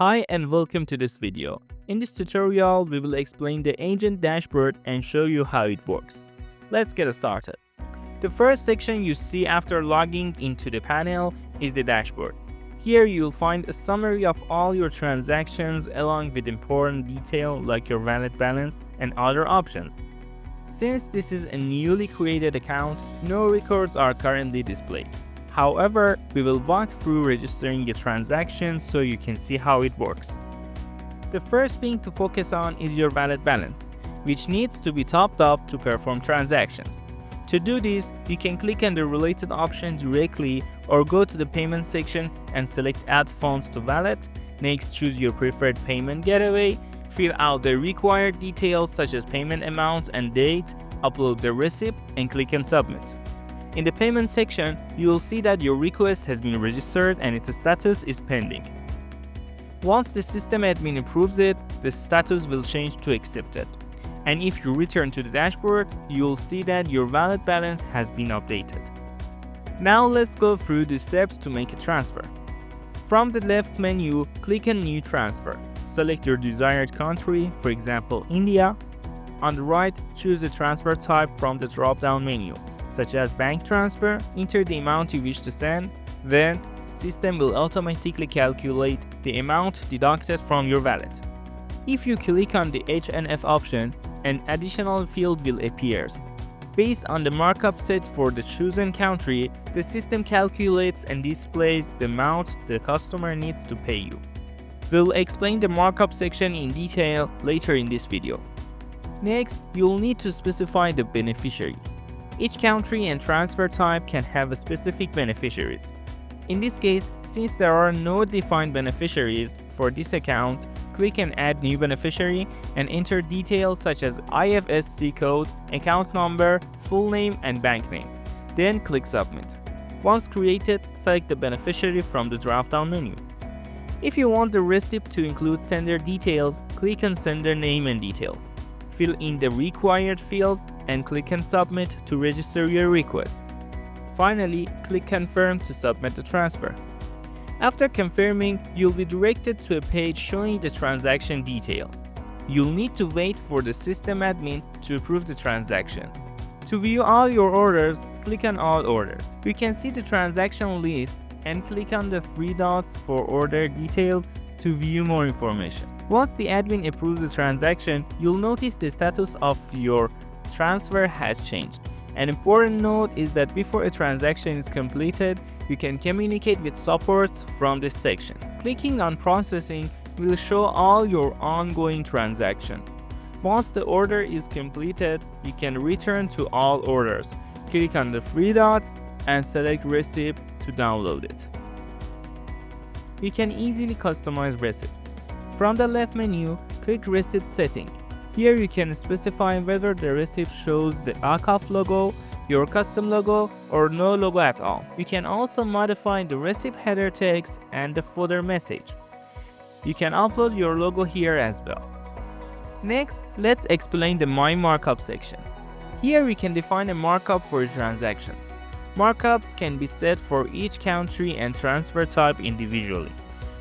Hi and welcome to this video. In this tutorial, we will explain the agent dashboard and show you how it works. Let's get started. The first section you see after logging into the panel is the dashboard. Here you'll find a summary of all your transactions along with important detail like your wallet balance and other options. Since this is a newly created account, no records are currently displayed. However, we will walk through registering a transaction so you can see how it works. The first thing to focus on is your wallet balance, which needs to be topped up to perform transactions. To do this, you can click on the related option directly or go to the payment section and select Add Funds to Wallet. Next, choose your preferred payment gateway, fill out the required details such as payment amount and date, upload the receipt, and click on Submit. In the payment section, you will see that your request has been registered and its status is pending. Once the system admin approves it, the status will change to accepted. And if you return to the dashboard, you will see that your wallet balance has been updated. Now let's go through the steps to make a transfer. From the left menu, click on New Transfer. Select your desired country, for example India. On the right, choose the transfer type from the drop-down menu, such as bank transfer. Enter the amount you wish to send. Then, system will automatically calculate the amount deducted from your wallet. If you click on the HNF option, an additional field will appear. Based on the markup set for the chosen country, the system calculates and displays the amount the customer needs to pay you. We'll explain the markup section in detail later in this video. Next, you'll need to specify the beneficiary. Each country and transfer type can have specific beneficiaries. In this case, since there are no defined beneficiaries for this account, click on Add New Beneficiary and enter details such as IFSC code, account number, full name, and bank name. Then click Submit. Once created, select the beneficiary from the drop-down menu. If you want the receipt to include sender details, click on Sender Name and Details. Fill in the required fields and click on Submit to register your request. Finally, click Confirm to submit the transfer. After confirming, you'll be directed to a page showing the transaction details. You'll need to wait for the system admin to approve the transaction. To view all your orders, click on All Orders. You can see the transaction list and click on the three dots for order details to view more information. Once the admin approves the transaction, you'll notice the status of your transfer has changed. An important note is that before a transaction is completed, you can communicate with support from this section. Clicking on Processing will show all your ongoing transactions. Once the order is completed, you can return to All Orders. Click on the three dots and select Receipt to download it. You can easily customize receipts. From the left menu, click Receipt Setting. Here you can specify whether the receipt shows the AKAAF logo, your custom logo, or no logo at all. You can also modify the receipt header text and the footer message. You can upload your logo here as well. Next, let's explain the My Markup section. Here we can define a markup for transactions. Markups can be set for each country and transfer type individually.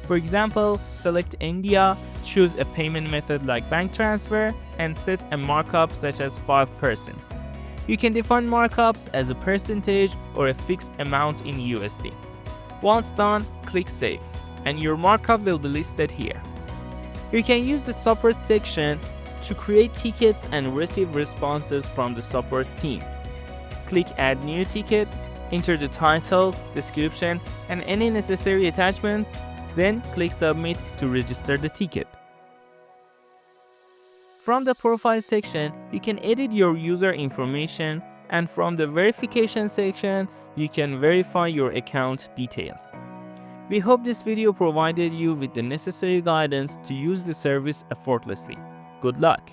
For example, select India, choose a payment method like bank transfer, and set a markup such as 5%. You can define markups as a percentage or a fixed amount in USD. Once done, click Save, and your markup will be listed here. You can use the support section to create tickets and receive responses from the support team. Click Add New Ticket, enter the title, description, and any necessary attachments. Then click Submit to register the ticket. From the Profile section, you can edit your user information, and from the Verification section, you can verify your account details. We hope this video provided you with the necessary guidance to use the service effortlessly. Good luck!